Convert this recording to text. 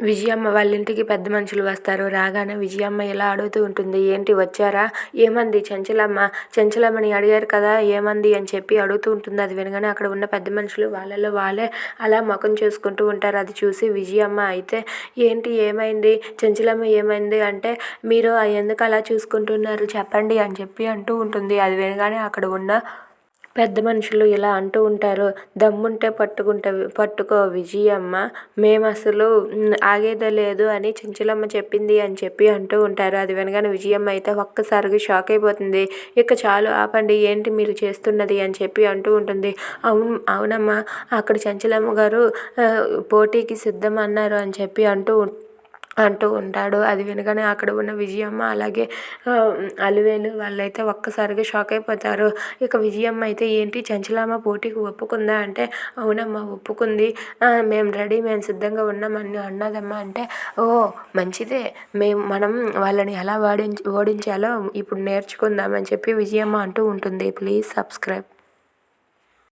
విజయమ్మ వాళ్ళ ఇంటికి పెద్ద మనుషులు వస్తారు. రాగానే విజయమ్మ ఇలా అడుగుతూ ఉంటుంది. ఏంటి వచ్చారా? ఏమంది చెంచలమ్మ? చెంచలమ్మని అడిగారు కదా ఏమంది అని చెప్పి అడుగుతూ ఉంటుంది. అది వినగానే అక్కడ ఉన్న పెద్ద మనుషులు వాళ్ళలో వాళ్ళే అలా ముఖం చూసుకుంటూ ఉంటారు. అది చూసి విజయమ్మ అయితే ఏంటి ఏమైంది? చెంచలమ్మ ఏమైంది అంటే మీరు ఎందుకు అలా చూసుకుంటున్నారు చెప్పండి అని చెప్పి అంటూ ఉంటుంది. అది వినగానే అక్కడ ఉన్న పెద్ద మనుషులు ఇలా అంటూ ఉంటారు. దమ్ముంటే పట్టుకో విజయమ్మ, మేమసలు ఆగేదే లేదు అని చెంచలమ్మ చెప్పింది అని చెప్పి అంటూ ఉంటారు. అది వినగానే విజయమ్మ అయితే ఒక్కసారిగా షాక్ అయిపోతుంది. ఇక చాలు ఆపండి, ఏంటి మీరు చేస్తున్నది అని చెప్పి అంటూ ఉంటుంది. అవునమ్మా, అక్కడ చెంచలమ్మ గారు పోటీకి సిద్ధం అన్నారు అని చెప్పి అంటూ ఉంటాడు. అది వినగానే అక్కడ ఉన్న విజయమ్మ అలాగే అలివేలు వాళ్ళైతే ఒక్కసారిగా షాక్ అయిపోతారు. ఇక విజయమ్మ అయితే ఏంటి చెంచలమ్మ పోటీకి ఒప్పుకుందా అంటే అవునమ్మా ఒప్పుకుంది, మేము రెడీ, మేము సిద్ధంగా ఉన్నామని అన్నదమ్మా అంటే ఓ మంచిదే, మనం వాళ్ళని ఎలా ఓడించాలో ఇప్పుడు నేర్చుకుందామని చెప్పి విజయమ్మ అంటూ ఉంటుంది. Please subscribe.